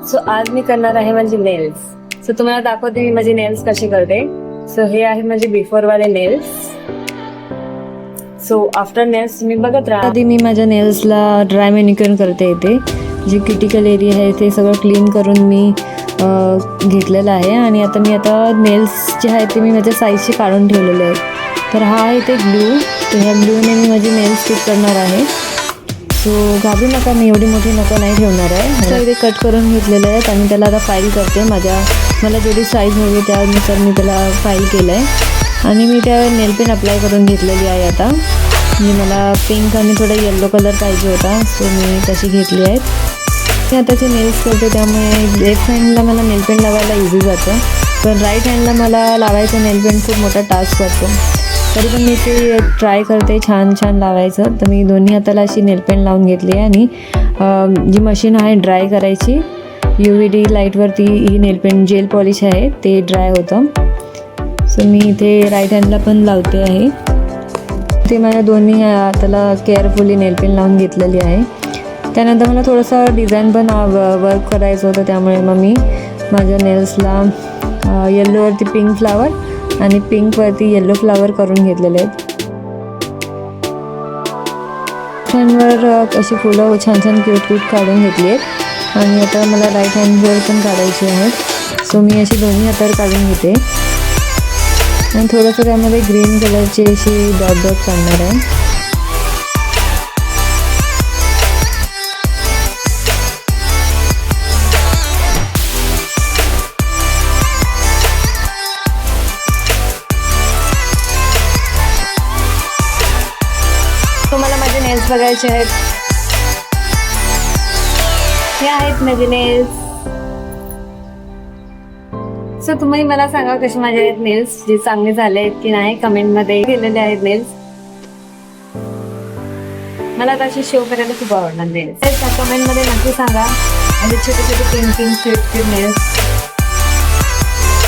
So आज मी करणार आहे माझे नेल्स. सो तुम्हाला दाखवते मी माझे नेल्स कसे करते. सो हे आहे माझे बिफोर वाले नेल्स. सो आफ्टर नेल्स तुम्ही बघत राहा. आधी मी माझ्या नेल्सला ड्राय मॅनिक्युअर करते येते. जे क्रिटिकल एरिया आहे ते सगळं क्लीन करून मी घेतलेलं आहे. आणि आता नेल्स जे आहे ते मी माझ्या साईजचे काढून ठेवलेले आहेत. तर हा आहे ते ग्लू. तर ह्या ग्लूने मी माझी नेल्स स्टिक करणार आहे. सो घाबरू नका, मी एवढी मोठी नको नाही ठेवणार आहे. तर इथे कट करून घेतलेले आहेत आणि त्याला आता फाईल करते. मला जेवढी साईज हवी त्यानुसार मी त्याला फाईल केलं आहे. आणि मी त्या नेल पेन अप्लाय करून घेतलेली आहे. आता म्हणजे मला पिंक आणि थोडा येल्लो कलर पाहिजे होता, सो मी तशी घेतली आहेत. मी आताचे नेल्स करते त्यामुळे लेफ्ट हँडला मला नेल पेन लावायला इझी जातं, पण राईट हँडला मला लावायचं नेल पेन खूप मोठा टास्क वाटतो. तरी पण मी ते ट्राय करते छान लावायचं. तर मी दोन्ही हाताला अशी नेल पेन लावून घेतली आहे. आणि जी मशीन आहे ड्राय करायची UVD लाईटवरती ही नेल पेन जेल पॉलिश आहे ते ड्राय होतं. सो मी इथे राईट हँडला पण लावते आहे. ते माझ्या दोन्ही हाताला केअरफुली नेल पेन लावून घेतलेली आहे. त्यानंतर मला थोडंसं डिझाईन पण वर्क करायचं होतं, त्यामुळे मग मी माझ्या नेल्सला येल्लोवरती पिंक फ्लावर आणि पिंकवरती येल्लो फ्लावर करून घेतलेले आहेत. हँडवर अशी फुलं छान क्यूट काढून घेतली आहेत. आणि आता मला राईट हँडवर पण काढायची आहेत. सो मी अशी दोन्ही हातावर काढून घेते आणि थोडंसं त्यामध्ये ग्रीन कलरची अशी डॉट काढणार आहे. तुम्हाला माझे नेल्स बघायचे आहेत. हे आहेत माझे नेल्स. सो तुम्ही मला सांगा कसे माझे आहेत नेल्स, जे चांगले झाले आहेत की नाही कमेंटमध्ये केलेले आहेत नेल्स. मला तसे शो करायला खूप आवडणार नेल्स. कमेंटमध्ये नक्की सांगा. आणि छोटे पिंक क्यूट नेल्स